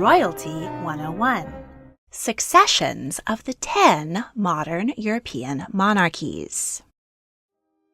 Royalty 101. Successions of the 10 modern European monarchies.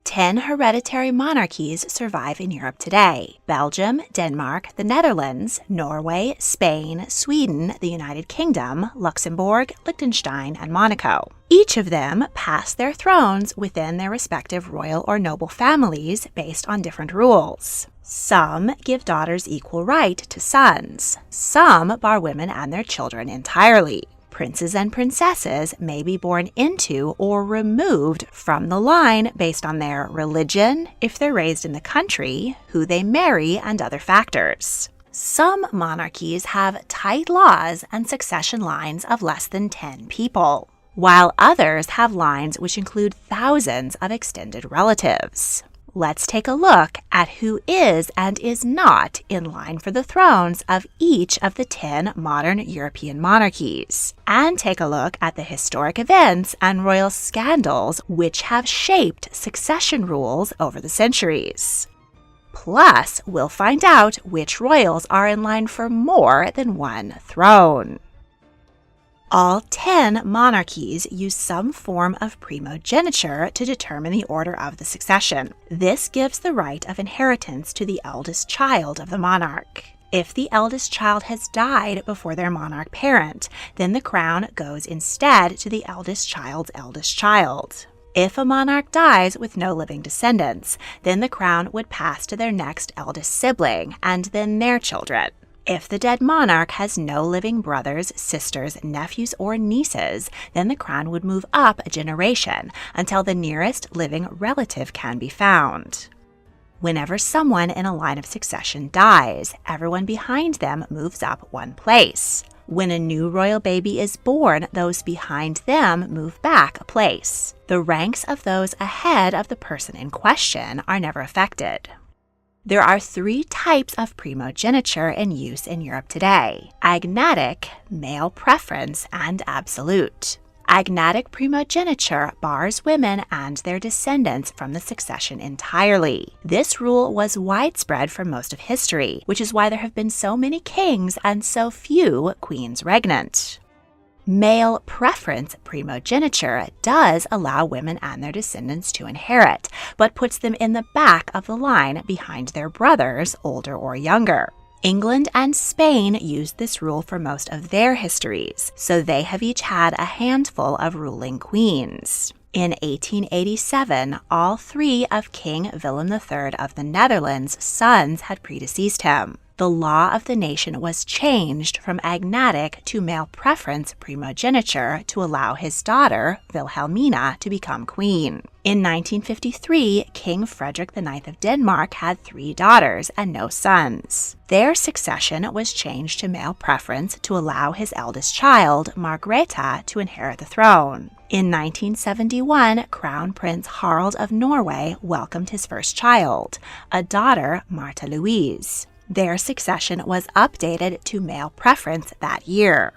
10 hereditary monarchies survive in Europe today: Belgium, Denmark, the Netherlands, Norway, Spain, Sweden, the United Kingdom, Luxembourg, Liechtenstein, and Monaco. Each of them pass their thrones within their respective royal or noble families based on different rules. Some give daughters equal right to sons. Some bar women and their children entirely. Princes and princesses may be born into or removed from the line based on their religion, if they're raised in the country, who they marry, and other factors. Some monarchies have tight laws and succession lines of less than 10 people, while others have lines which include thousands of extended relatives. Let's take a look at who is and is not in line for the thrones of each of the 10 modern European monarchies, and take a look at the historic events and royal scandals which have shaped succession rules over the centuries. Plus, we'll find out which royals are in line for more than one throne. All 10 monarchies use some form of primogeniture to determine the order of the succession. This gives the right of inheritance to the eldest child of the monarch. If the eldest child has died before their monarch parent, then the crown goes instead to the eldest child's eldest child. If a monarch dies with no living descendants, then the crown would pass to their next eldest sibling, and then their children. If the dead monarch has no living brothers, sisters, nephews, or nieces, then the crown would move up a generation until the nearest living relative can be found. Whenever someone in a line of succession dies, everyone behind them moves up one place. When a new royal baby is born, those behind them move back a place. The ranks of those ahead of the person in question are never affected. There are 3 types of primogeniture in use in Europe today: agnatic, male preference, and absolute. Agnatic primogeniture bars women and their descendants from the succession entirely. This rule was widespread for most of history, which is why there have been so many kings and so few queens regnant. Male preference primogeniture does allow women and their descendants to inherit, but puts them in the back of the line behind their brothers, older or younger. England and Spain used this rule for most of their histories, so they have each had a handful of ruling queens. In 1887, all 3 of King Willem III of the Netherlands' sons had predeceased him. The law of the nation was changed from agnatic to male preference primogeniture to allow his daughter, Wilhelmina, to become queen. In 1953, King Frederik IX of Denmark had 3 daughters and no sons. Their succession was changed to male preference to allow his eldest child, Margrethe, to inherit the throne. In 1971, Crown Prince Harald of Norway welcomed his first child, a daughter, Martha Louise. Their succession was updated to male preference that year.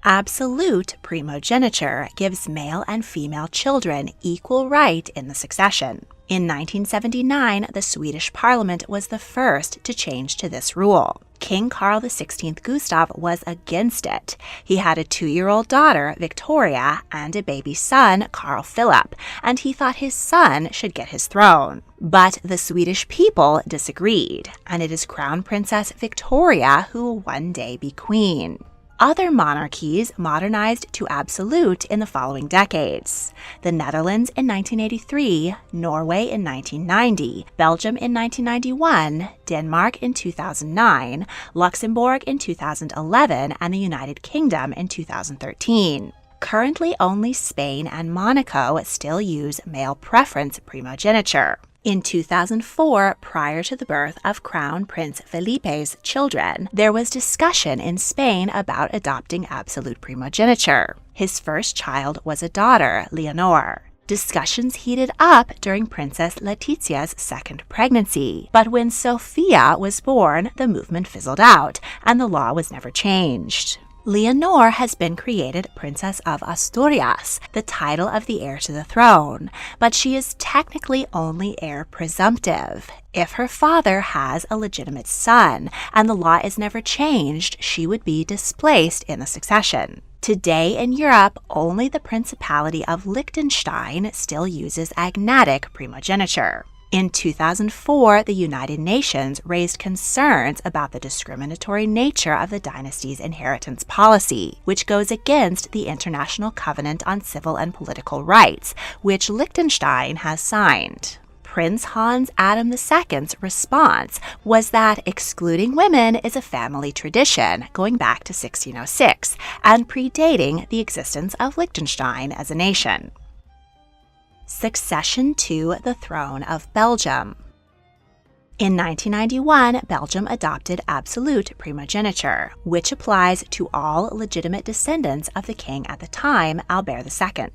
Absolute primogeniture gives male and female children equal right in the succession. In 1979, the Swedish Parliament was the first to change to this rule. King Carl XVI Gustav was against it. He had a 2-year-old daughter, Victoria, and a baby son, Carl Philip, and he thought his son should get his throne. But the Swedish people disagreed, and it is Crown Princess Victoria who will one day be queen. Other monarchies modernized to absolute in the following decades: the Netherlands in 1983, Norway in 1990, Belgium in 1991, Denmark in 2009, Luxembourg in 2011, and the United Kingdom in 2013. Currently, only Spain and Monaco still use male preference primogeniture. In 2004, prior to the birth of Crown Prince Felipe's children, there was discussion in Spain about adopting absolute primogeniture. His first child was a daughter, Leonor. Discussions heated up during Princess Letitia's second pregnancy, but when Sophia was born, the movement fizzled out, and the law was never changed. Leonor has been created Princess of Asturias, the title of the heir to the throne, but she is technically only heir presumptive. If her father has a legitimate son and the law is never changed, she would be displaced in the succession. Today in Europe, only the Principality of Liechtenstein still uses agnatic primogeniture. In 2004, the United Nations raised concerns about the discriminatory nature of the dynasty's inheritance policy, which goes against the International Covenant on Civil and Political Rights, which Liechtenstein has signed. Prince Hans Adam II's response was that excluding women is a family tradition going back to 1606 and predating the existence of Liechtenstein as a nation. Succession to the throne of Belgium. In 1991, Belgium adopted absolute primogeniture, which applies to all legitimate descendants of the king at the time, Albert II.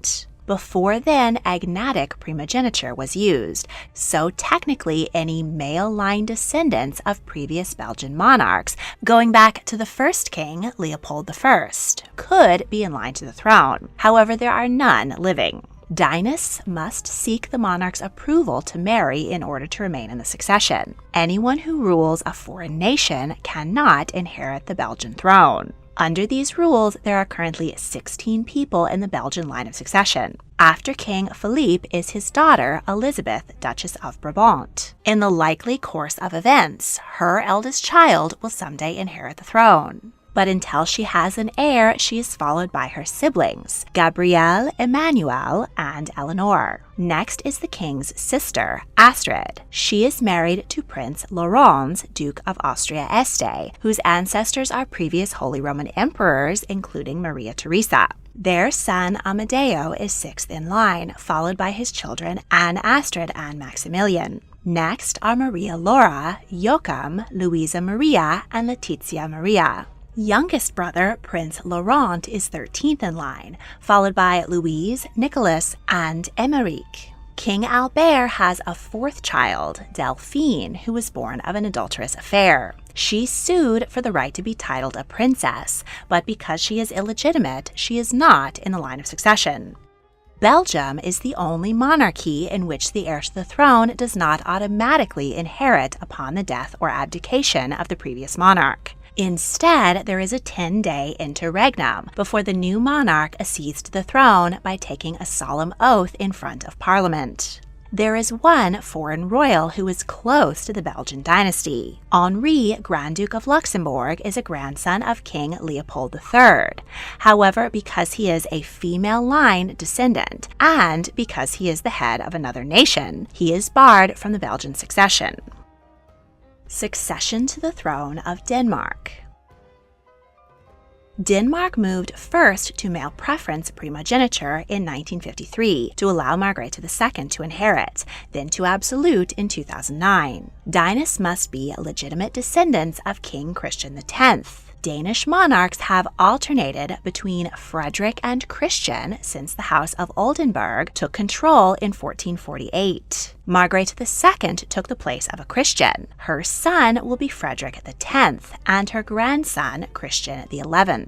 Before then, agnatic primogeniture was used, so technically any male line descendants of previous Belgian monarchs, going back to the first king, Leopold I, could be in line to the throne. However, there are none living. Dynasts must seek the monarch's approval to marry in order to remain in the succession. Anyone who rules a foreign nation cannot inherit the Belgian throne. Under these rules, there are currently 16 people in the Belgian line of succession. After King Philippe is his daughter, Elisabeth, Duchess of Brabant. In the likely course of events, her eldest child will someday inherit the throne. But until she has an heir, she is followed by her siblings, Gabrielle, Emmanuel, and Eleanor. Next is the king's sister, Astrid. She is married to Prince Laurent, Duke of Austria-Este, whose ancestors are previous Holy Roman emperors, including Maria Theresa. Their son, Amadeo, is sixth in line, followed by his children, Anne Astrid and Maximilian. Next are Maria Laura, Joachim, Luisa Maria, and Letizia Maria. Youngest brother, Prince Laurent, is 13th in line, followed by Louise, Nicholas, and Emeric. King Albert has a fourth child, Delphine, who was born of an adulterous affair. She sued for the right to be titled a princess, but because she is illegitimate, she is not in the line of succession. Belgium is the only monarchy in which the heir to the throne does not automatically inherit upon the death or abdication of the previous monarch. Instead, there is a 10-day interregnum before the new monarch accedes to the throne by taking a solemn oath in front of Parliament. There is one foreign royal who is close to the Belgian dynasty. Henri, Grand Duke of Luxembourg, is a grandson of King Leopold III. However, because he is a female line descendant and because he is the head of another nation, he is barred from the Belgian succession. Succession to the throne of Denmark. Denmark moved first to male preference primogeniture in 1953 to allow Margrethe II to inherit, then to absolute in 2009. Dynasts must be legitimate descendants of King Christian X. Danish monarchs have alternated between Frederik and Christian since the House of Oldenburg took control in 1448. Margrethe II took the place of a Christian. Her son will be Frederik X and her grandson Christian XI.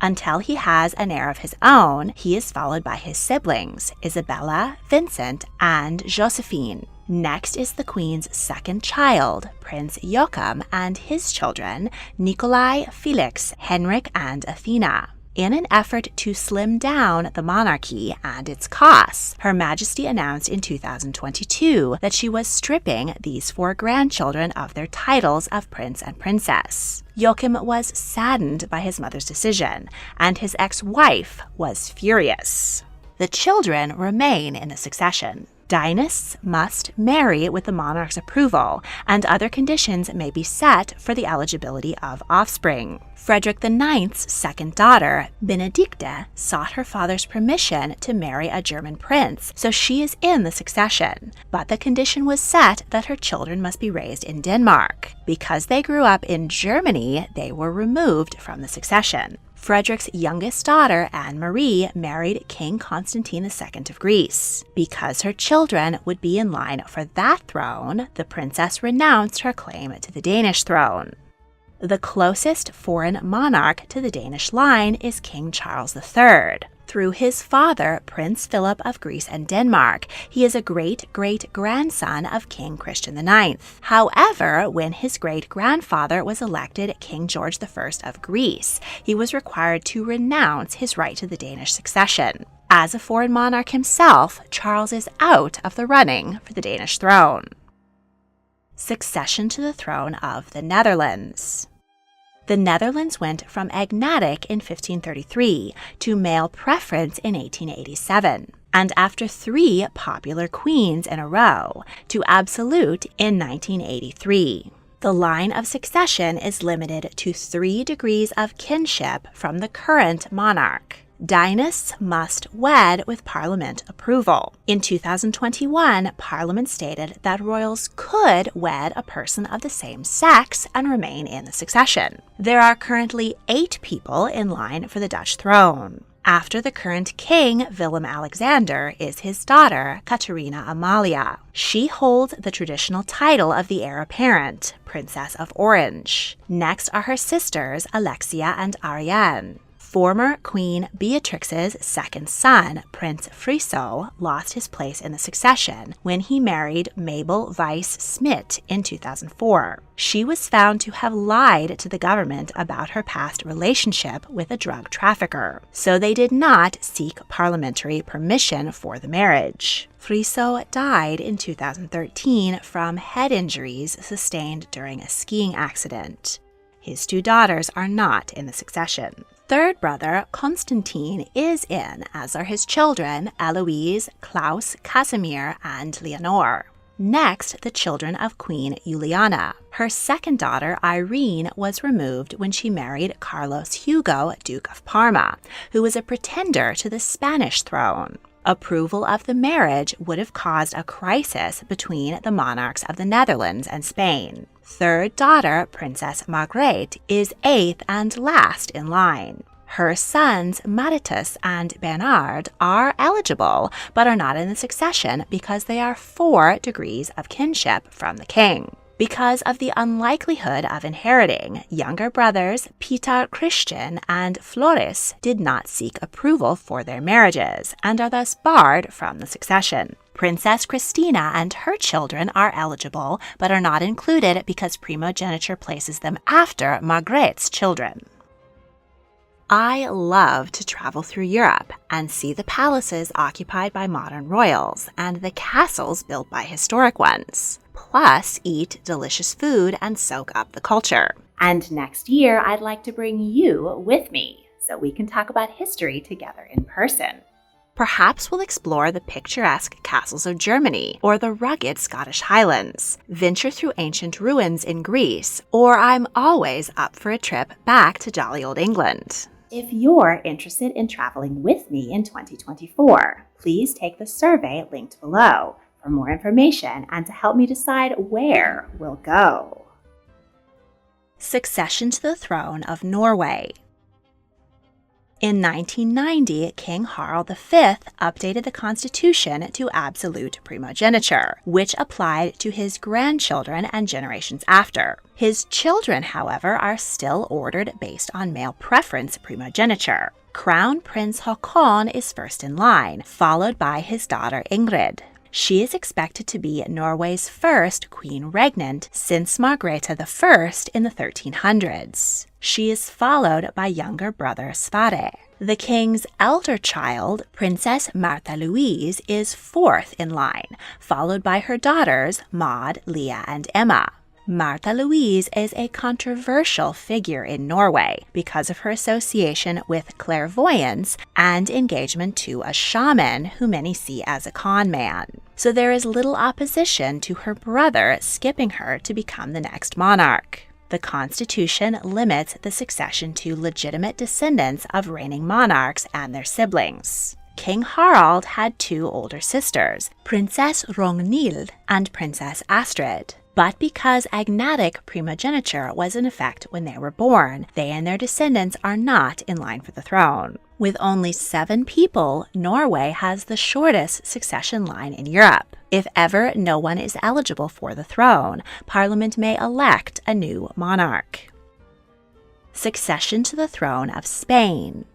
Until he has an heir of his own, he is followed by his siblings, Isabella, Vincent, and Josephine. Next is the Queen's second child, Prince Joachim, and his children, Nikolai, Felix, Henrik, and Athena. In an effort to slim down the monarchy and its costs, Her Majesty announced in 2022 that she was stripping these four grandchildren of their titles of prince and princess. Joachim was saddened by his mother's decision, and his ex-wife was furious. The children remain in the succession. Dynasts must marry with the monarch's approval, and other conditions may be set for the eligibility of offspring. Frederick IX's second daughter, Benedicte, sought her father's permission to marry a German prince, so she is in the succession. But the condition was set that her children must be raised in Denmark. Because they grew up in Germany, they were removed from the succession. Frederick's youngest daughter, Anne-Marie, married King Constantine II of Greece. Because her children would be in line for that throne, the princess renounced her claim to the Danish throne. The closest foreign monarch to the Danish line is King Charles III. Through his father, Prince Philip of Greece and Denmark, he is a great-great-grandson of King Christian IX. However, when his great-grandfather was elected King George I of Greece, he was required to renounce his right to the Danish succession. As a foreign monarch himself, Charles is out of the running for the Danish throne. Succession to the throne of the Netherlands. The Netherlands went from agnatic in 1533 to male preference in 1887, and after 3 popular queens in a row, to absolute in 1983. The line of succession is limited to 3 degrees of kinship from the current monarch. Dynasts must wed with Parliament approval. In 2021, Parliament stated that royals could wed a person of the same sex and remain in the succession. There are currently 8 people in line for the Dutch throne. After the current king, Willem-Alexander, is his daughter, Catharina-Amalia. She holds the traditional title of the heir apparent, Princess of Orange. Next are her sisters, Alexia and Ariane. Former Queen Beatrix's second son, Prince Friso, lost his place in the succession when he married Mabel Weiss-Smit in 2004. She was found to have lied to the government about her past relationship with a drug trafficker, so they did not seek parliamentary permission for the marriage. Friso died in 2013 from head injuries sustained during a skiing accident. His 2 daughters are not in the succession. Third brother, Constantine, is in, as are his children, Alois, Klaus, Casimir, and Leonor. Next, the children of Queen Juliana. Her second daughter, Irene, was removed when she married Carlos Hugo, Duke of Parma, who was a pretender to the Spanish throne. Approval of the marriage would have caused a crisis between the monarchs of the Netherlands and Spain. Third daughter, Princess Margrethe, is 8th and last in line. Her sons, Maurits and Bernard, are eligible, but are not in the succession because they are 4 degrees of kinship from the king. Because of the unlikelihood of inheriting, younger brothers Peter Christian and Floris did not seek approval for their marriages and are thus barred from the succession. Princess Christina and her children are eligible but are not included because primogeniture places them after Margrethe's children. I love to travel through Europe and see the palaces occupied by modern royals and the castles built by historic ones. Plus, eat delicious food and soak up the culture. And next year, I'd like to bring you with me so we can talk about history together in person. Perhaps we'll explore the picturesque castles of Germany or the rugged Scottish Highlands, venture through ancient ruins in Greece, or I'm always up for a trip back to jolly old England. If you're interested in traveling with me in 2024, please take the survey linked below for more information and to help me decide where we'll go. Succession to the throne of Norway. In 1990, King Harald V updated the constitution to absolute primogeniture, which applied to his grandchildren and generations after. His children, however, are still ordered based on male preference primogeniture. Crown Prince Haakon is first in line, followed by his daughter Ingrid. She is expected to be Norway's first queen regnant since Margrethe I in the 1300s. She is followed by younger brother Sverre. The king's elder child, Princess Märtha Louise, is fourth in line, followed by her daughters Maud, Leah, and Emma. Märtha Louise is a controversial figure in Norway because of her association with clairvoyance and engagement to a shaman who many see as a con man. So there is little opposition to her brother skipping her to become the next monarch. The Constitution limits the succession to legitimate descendants of reigning monarchs and their siblings. King Harald had 2 older sisters, Princess Ragnhild and Princess Astrid. But because agnatic primogeniture was in effect when they were born, they and their descendants are not in line for the throne. With only 7 people, Norway has the shortest succession line in Europe. If ever no one is eligible for the throne, Parliament may elect a new monarch. Succession to the throne of Spain.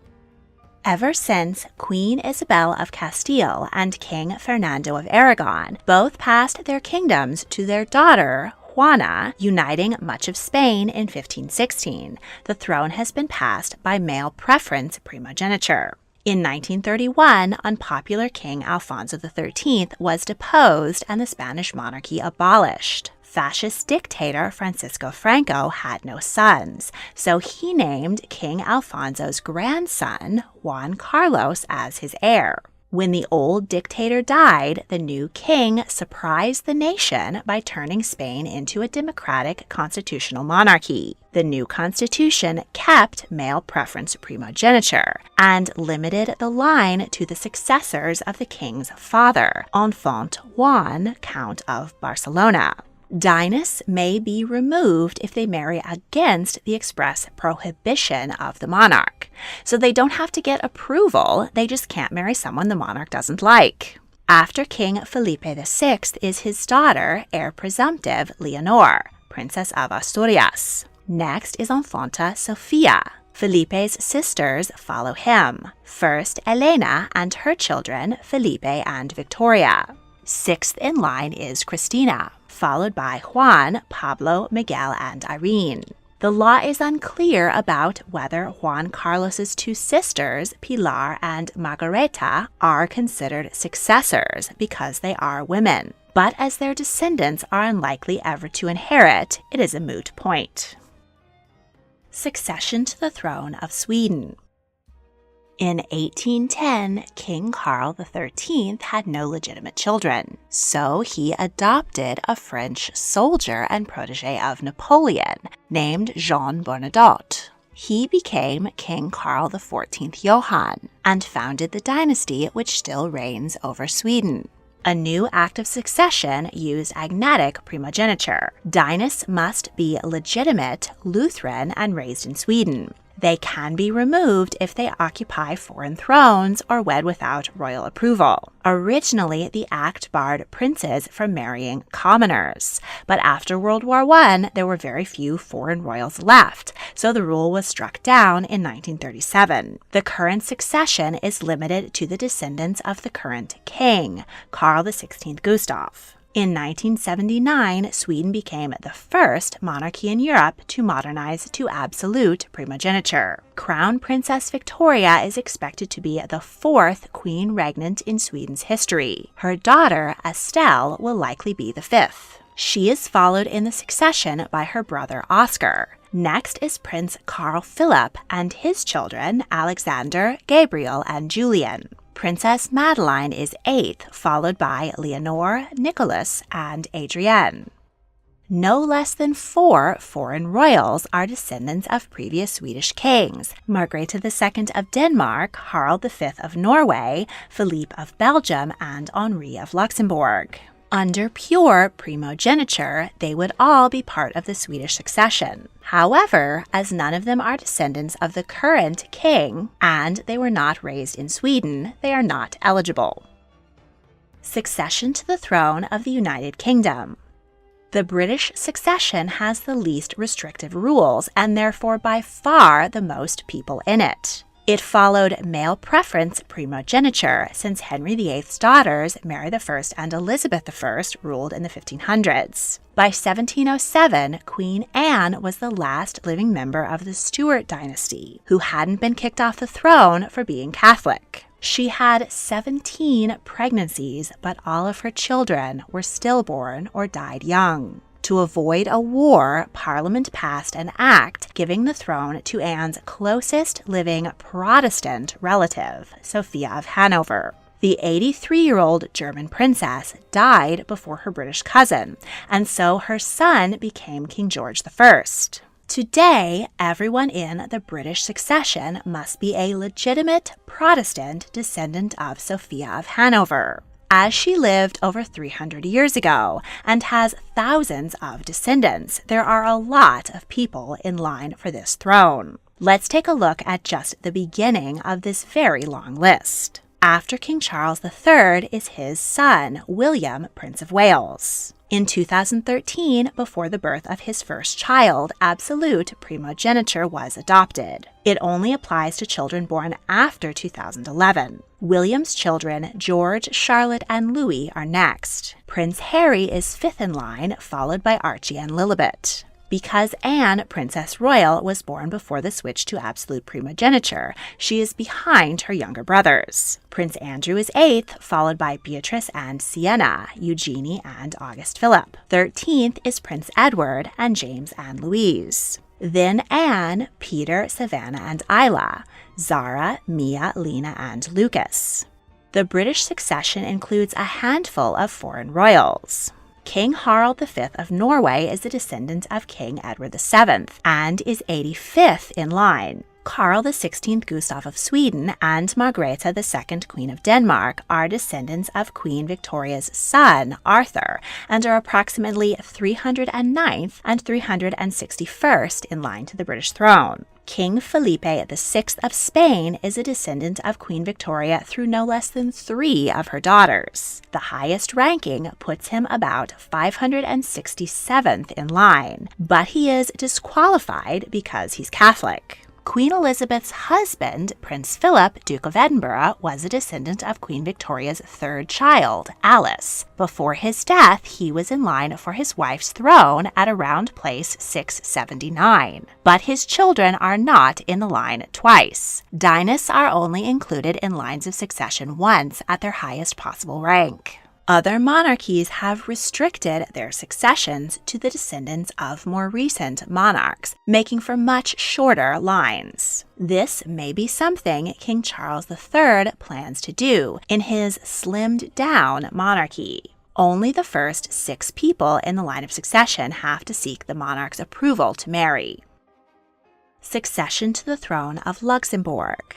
Ever since Queen Isabel of Castile and King Fernando of Aragon both passed their kingdoms to their daughter, Juana, uniting much of Spain in 1516, the throne has been passed by male preference primogeniture. In 1931, unpopular King Alfonso XIII was deposed and the Spanish monarchy abolished. Fascist dictator Francisco Franco had no sons, so he named King Alfonso's grandson, Juan Carlos, as his heir. When the old dictator died, the new king surprised the nation by turning Spain into a democratic constitutional monarchy. The new constitution kept male preference primogeniture and limited the line to the successors of the king's father, Infant Juan, Count of Barcelona. Dynasts may be removed if they marry against the express prohibition of the monarch. So they don't have to get approval, they just can't marry someone the monarch doesn't like. After King Felipe VI is his daughter, heir presumptive Leonor, Princess of Asturias. Next is Infanta Sofia. Felipe's sisters follow him. First Elena and her children, Felipe and Victoria. Sixth in line is Cristina, followed by Juan, Pablo, Miguel, and Irene. The law is unclear about whether Juan Carlos's two sisters, Pilar and Margareta, are considered successors because they are women. But as their descendants are unlikely ever to inherit, it is a moot point. Succession to the throne of Sweden. In 1810, King Carl XIII had no legitimate children, so he adopted a French soldier and protege of Napoleon named Jean Bernadotte. He became King Carl XIV Johann and founded the dynasty which still reigns over Sweden. A new act of succession used agnatic primogeniture. Dynasts must be legitimate, Lutheran, and raised in Sweden. They can be removed if they occupy foreign thrones or wed without royal approval. Originally, the act barred princes from marrying commoners, but after World War I, there were very few foreign royals left, so the rule was struck down in 1937. The current succession is limited to the descendants of the current king, Carl XVI Gustav. In 1979, Sweden became the first monarchy in Europe to modernize to absolute primogeniture. Crown Princess Victoria is expected to be the fourth queen regnant in Sweden's history. Her daughter, Estelle, will likely be the fifth. She is followed in the succession by her brother Oscar. Next is Prince Carl Philip and his children, Alexander, Gabriel, and Julian. Princess Madeline is eighth, followed by Leonor, Nicholas, and Adrienne. No less than 4 foreign royals are descendants of previous Swedish kings: Margrethe II of Denmark, Harald V of Norway, Philippe of Belgium, and Henri of Luxembourg. Under pure primogeniture, they would all be part of the Swedish succession. However, as none of them are descendants of the current king, and they were not raised in Sweden, they are not eligible. Succession to the throne of the United Kingdom. The British succession has the least restrictive rules, and therefore by far the most people in it. It followed male preference primogeniture, since Henry VIII's daughters, Mary I and Elizabeth I, ruled in the 1500s. By 1707, Queen Anne was the last living member of the Stuart dynasty, who hadn't been kicked off the throne for being Catholic. She had 17 pregnancies, but all of her children were stillborn or died young. To avoid a war, Parliament passed an act giving the throne to Anne's closest living Protestant relative, Sophia of Hanover. The 83-year-old German princess died before her British cousin, and so her son became King George I. Today, everyone in the British succession must be a legitimate Protestant descendant of Sophia of Hanover, as she lived over 300 years ago and has thousands of descendants. There are a lot of people in line for this throne. Let's take a look at just the beginning of this very long list. After King Charles III is his son, William, Prince of Wales. In 2013, before the birth of his first child, absolute primogeniture was adopted. It only applies to children born after 2011. William's children, George, Charlotte, and Louis, are next. Prince Harry is fifth in line, followed by Archie and Lilibet. Because Anne, Princess Royal, was born before the switch to absolute primogeniture, she is behind her younger brothers. Prince Andrew is 8th, followed by Beatrice and Sienna, Eugenie and August Philip. 13th is Prince Edward and James and Louise. Then Anne, Peter, Savannah, and Isla, Zara, Mia, Lena, and Lucas. The British succession includes a handful of foreign royals. King Harald V of Norway is a descendant of King Edward VII and is 85th in line. Carl XVI Gustaf of Sweden and Margrethe II Queen of Denmark are descendants of Queen Victoria's son, Arthur, and are approximately 309th and 361st in line to the British throne. King Felipe VI of Spain is a descendant of Queen Victoria through no less than 3 of her daughters. The highest ranking puts him about 567th in line, but he is disqualified because he's Catholic. Queen Elizabeth's husband, Prince Philip, Duke of Edinburgh, was a descendant of Queen Victoria's third child, Alice. Before his death, he was in line for his wife's throne at around place 679. But his children are not in the line twice. Dynasts are only included in lines of succession once at their highest possible rank. Other monarchies have restricted their successions to the descendants of more recent monarchs, making for much shorter lines. This may be something King Charles III plans to do in his slimmed-down monarchy. Only the first 6 people in the line of succession have to seek the monarch's approval to marry. Succession to the throne of Luxembourg.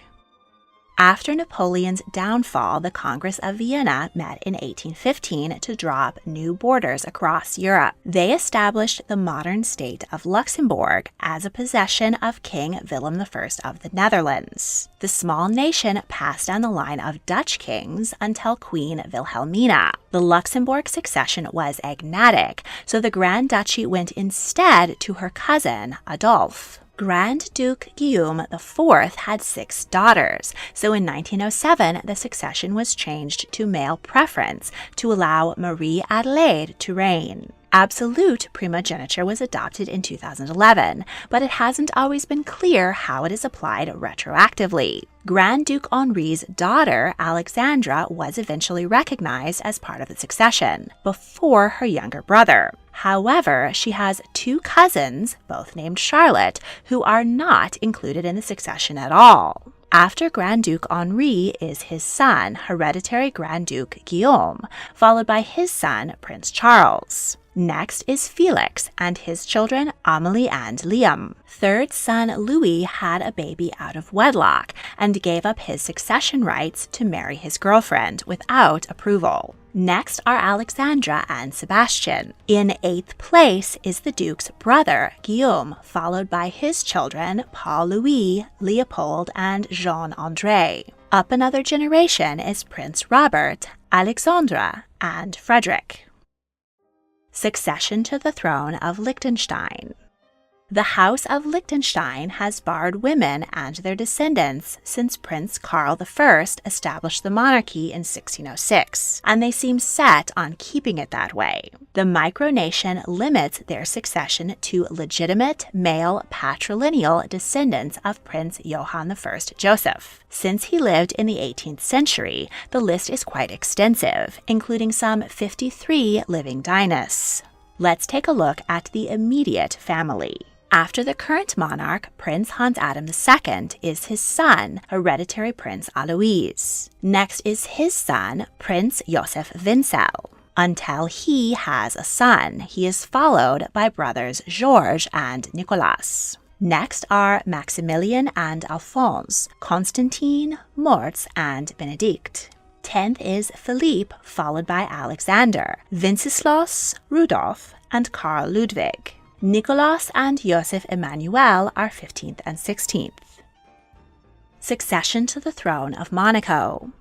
After Napoleon's downfall, the Congress of Vienna met in 1815 to draw up new borders across Europe. They established the modern state of Luxembourg as a possession of King Willem I of the Netherlands. The small nation passed down the line of Dutch kings until Queen Wilhelmina. The Luxembourg succession was agnatic, so the Grand Duchy went instead to her cousin, Adolphe. Grand Duke Guillaume IV had 6 daughters, so in 1907 the succession was changed to male preference to allow Marie Adelaide to reign. Absolute primogeniture was adopted in 2011, but it hasn't always been clear how it is applied retroactively. Grand Duke Henri's daughter, Alexandra, was eventually recognized as part of the succession, before her younger brother. However, she has 2 cousins, both named Charlotte, who are not included in the succession at all. After Grand Duke Henri is his son, Hereditary Grand Duke Guillaume, followed by his son, Prince Charles. Next is Felix and his children Amélie and Liam. Third son Louis had a baby out of wedlock and gave up his succession rights to marry his girlfriend without approval. Next are Alexandra and Sebastian. In 8th place is the Duke's brother, Guillaume, followed by his children, Paul-Louis, Leopold, and Jean-André. Up another generation is Prince Robert, Alexandra, and Frederik. Succession to the throne of Liechtenstein. The House of Liechtenstein has barred women and their descendants since Prince Karl I established the monarchy in 1606, and they seem set on keeping it that way. The micronation limits their succession to legitimate male patrilineal descendants of Prince Johann I Joseph. Since he lived in the 18th century, the list is quite extensive, including some 53 living dynasts. Let's take a look at the immediate family. After the current monarch, Prince Hans Adam II, is his son, Hereditary Prince Alois. Next is his son, Prince Joseph Wenzel. Until he has a son, he is followed by brothers Georges and Nicolas. Next are Maximilian and Alphonse, Constantine, Moritz, and Benedict. 10th is Philippe, followed by Alexander, Wenceslaus, Rudolf, and Karl Ludwig. Nicolas and Joseph Emmanuel are 15th and 16th. Succession to the throne of Monaco.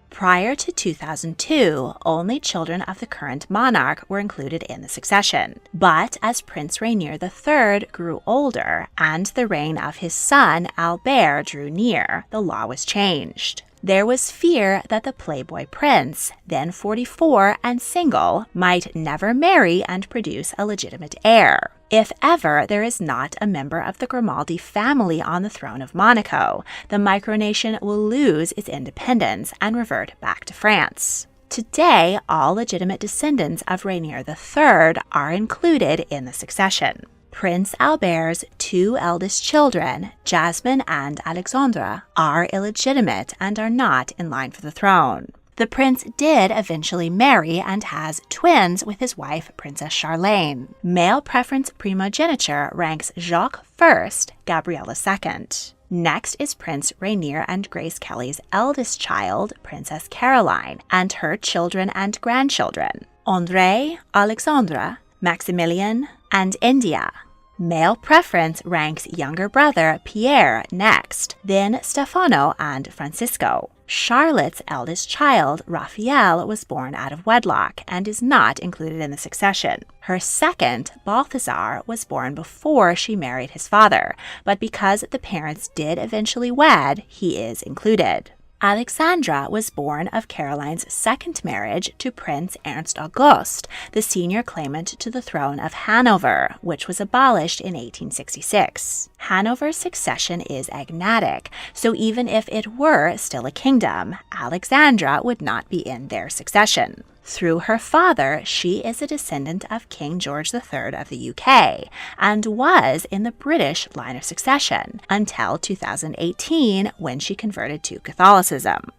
Prior to 2002, only children of the current monarch were included in the succession. But as Prince Rainier III grew older and the reign of his son Albert drew near, the law was changed. There was fear that the playboy prince, then 44 and single, might never marry and produce a legitimate heir. If ever there is not a member of the Grimaldi family on the throne of Monaco, the micronation will lose its independence and revert back to France. Today, all legitimate descendants of Rainier III are included in the succession. Prince Albert's two eldest children, Jasmine and Alexandra, are illegitimate and are not in line for the throne. The prince did eventually marry and has twins with his wife, Princess Charlene. Male preference primogeniture ranks Jacques first, Gabriella second. Next is Prince Rainier and Grace Kelly's eldest child, Princess Caroline, and her children and grandchildren, André, Alexandra, Maximilian, and India. Male preference ranks younger brother Pierre next, then Stefano and Francisco. Charlotte's eldest child, Raphael, was born out of wedlock and is not included in the succession. Her second, Balthazar, was born before she married his father, but because the parents did eventually wed, he is included. Alexandra was born of Caroline's second marriage to Prince Ernst August, the senior claimant to the throne of Hanover, which was abolished in 1866. Hanover's succession is agnatic, so even if it were still a kingdom, Alexandra would not be in their succession. Through her father, she is a descendant of King George III of the UK and was in the British line of succession until 2018 when she converted to Catholicism.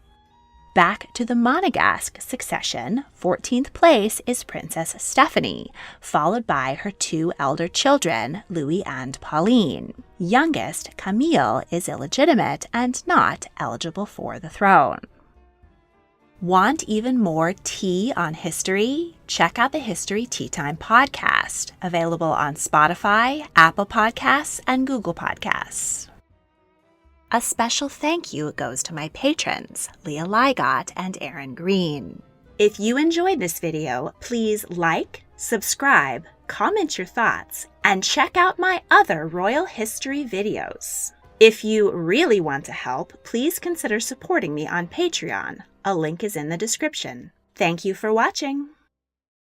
Back to the Monegasque succession, 14th place is Princess Stephanie, followed by her two elder children, Louis and Pauline. Youngest, Camille, is illegitimate and not eligible for the throne. Want even more tea on history? Check out the History Tea Time podcast, available on Spotify, Apple Podcasts, and Google Podcasts. A special thank you goes to my patrons, Leah Ligot and Aaron Green. If you enjoyed this video, please like, subscribe, comment your thoughts, and check out my other royal history videos. If you really want to help, please consider supporting me on Patreon. A link is in the description. Thank you for watching.